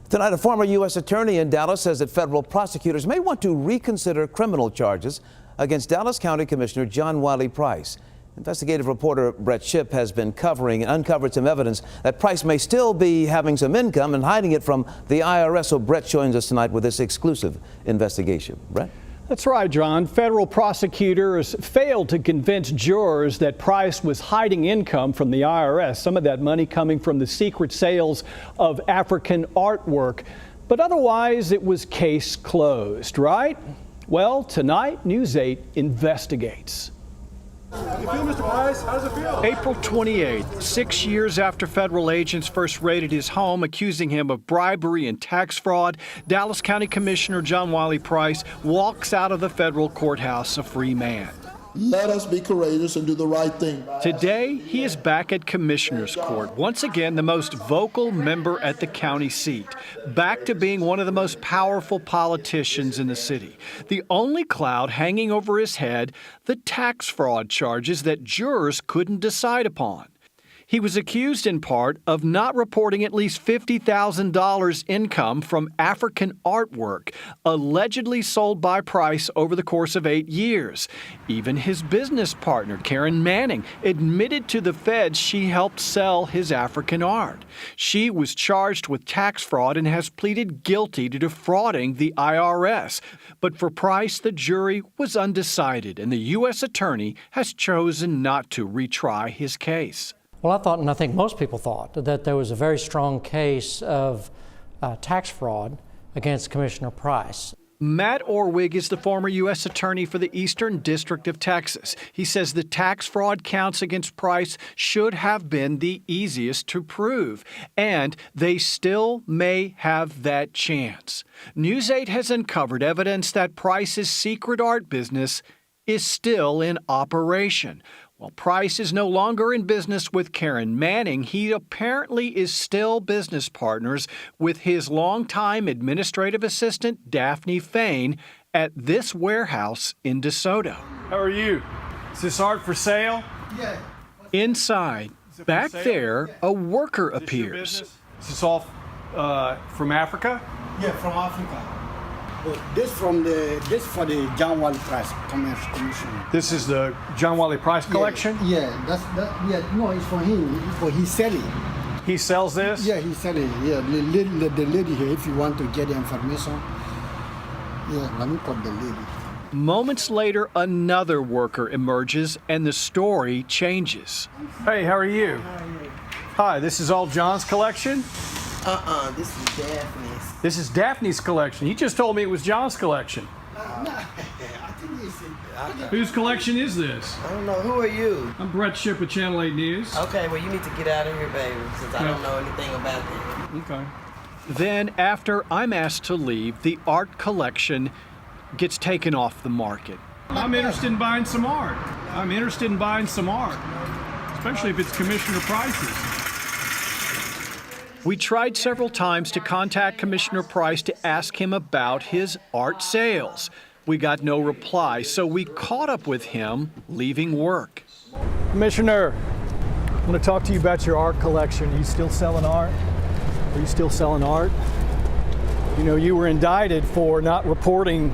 Tonight, a former U.S. attorney in Dallas says that federal prosecutors may want to reconsider criminal charges against Dallas County Commissioner John Wiley Price. Investigative reporter Brett Shipp has been covering and uncovered some evidence that Price may still be having some income and hiding it from the IRS. So Brett joins us tonight with this exclusive investigation. Brett? That's right, John. Federal prosecutors failed to convince jurors that Price was hiding income from the IRS, some of that money coming from the secret sales of African artwork. But otherwise, it was case closed, right? Well, tonight, News 8 investigates. How do you feel, Mr. Price? How does it feel? April 28th, 6 years after federal agents first raided his home, accusing him of bribery and tax fraud, Dallas County Commissioner John Wiley Price walks out of the federal courthouse a free man. Let us be courageous and do the right thing. Today, he is back at Commissioner's Court, once again the most vocal member at the county seat, back to being one of the most powerful politicians in the city. The only cloud hanging over his head, the tax fraud charges that jurors couldn't decide upon. He was accused in part of not reporting at least $50,000 income from African artwork, allegedly sold by Price over the course of 8 years. Even his business partner, Karen Manning, admitted to the feds she helped sell his African art. She was charged with tax fraud and has pleaded guilty to defrauding the IRS. But for Price, the jury was undecided, and the U.S. attorney has chosen not to retry his case. Well, I thought, and I think most people thought, that there was a very strong case of tax fraud against Commissioner Price. Matt Orwig is the former U.S. attorney for the Eastern District of Texas. He says the tax fraud counts against Price should have been the easiest to prove, and they still may have that chance. News 8 has uncovered evidence that Price's secret art business is still in operation. While Price is no longer in business with Karen Manning, he apparently is still business partners with his longtime administrative assistant, Daphne Fain, at this warehouse in DeSoto. How are you? Is this art for sale? Yeah. Inside, back there, a worker appears. Is this all from Africa? Yeah, from Africa. This for the John Wiley Price Commission. This is the John Wiley Price collection? Yeah, no, it's for him. For he's selling. He sells this? Yeah, he's selling. Yeah, the lady here, if you want to get the information. Yeah, let me put the lady. Moments later, another worker emerges and the story changes. Hey, how are you? Hi, this is all John's collection? This is Daphne's. This is Daphne's collection. He just told me it was John's collection. No, I think it's... Whose collection is this? I don't know. Who are you? I'm Brett Shipp with Channel 8 News. Okay, well, you need to get out of here, baby, since I don't know anything about it. Okay. Then, after I'm asked to leave, the art collection gets taken off the market. I'm interested in buying some art. Especially if it's Commissioner Price's. We tried several times to contact Commissioner Price to ask him about his art sales. We got no reply, so we caught up with him leaving work. Commissioner, I want to talk to you about your art collection. Are you still selling art? You know, you were indicted for not reporting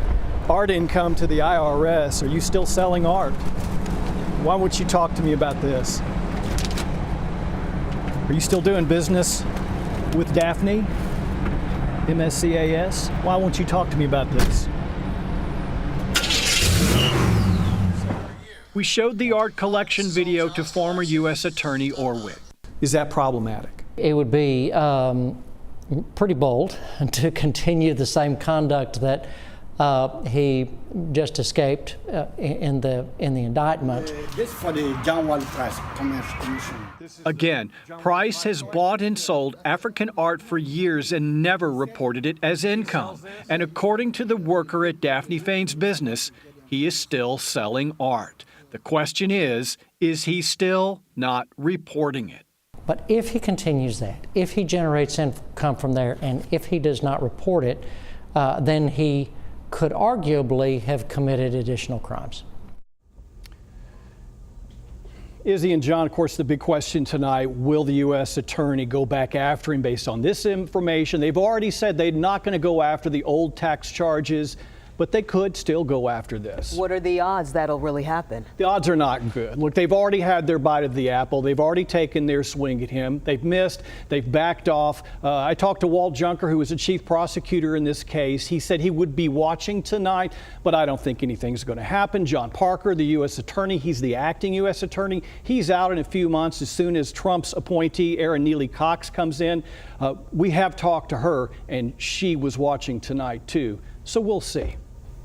art income to the IRS. Are you still selling art? Why won't you talk to me about this? Are you still doing business with Daphne, MSCAS? Why won't you talk to me about this? We showed the art collection video to former U.S. Attorney Orwig. Is that problematic? It would be pretty bold to continue the same conduct that he just escaped in the indictment. This for the John Wiley Price Commission. Again, Price has bought and sold African art for years and never reported it as income. And according to the worker at Daphne Fain's business, he is still selling art. The question is he still not reporting it? But if he continues that, if he generates income from there, and if he does not report it, then he could arguably have committed additional crimes. Izzy and John, of course, the big question tonight, will the U.S. attorney go back after him based on this information? They've already said they're not going to go after the old tax charges, but they could still go after this. What are the odds that'll really happen? The odds are not good. Look, they've already had their bite of the apple. They've already taken their swing at him. They've missed. They've backed off. I talked to Walt Junker, who was the chief prosecutor in this case. He said he would be watching tonight, but I don't think anything's going to happen. John Parker, the U.S. attorney, he's the acting U.S. attorney. He's out in a few months as soon as Trump's appointee, Erin Neely Cox, comes in. We have talked to her, and she was watching tonight, too. So we'll see.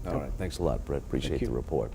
All right. Thanks a lot, Brett. Appreciate the report.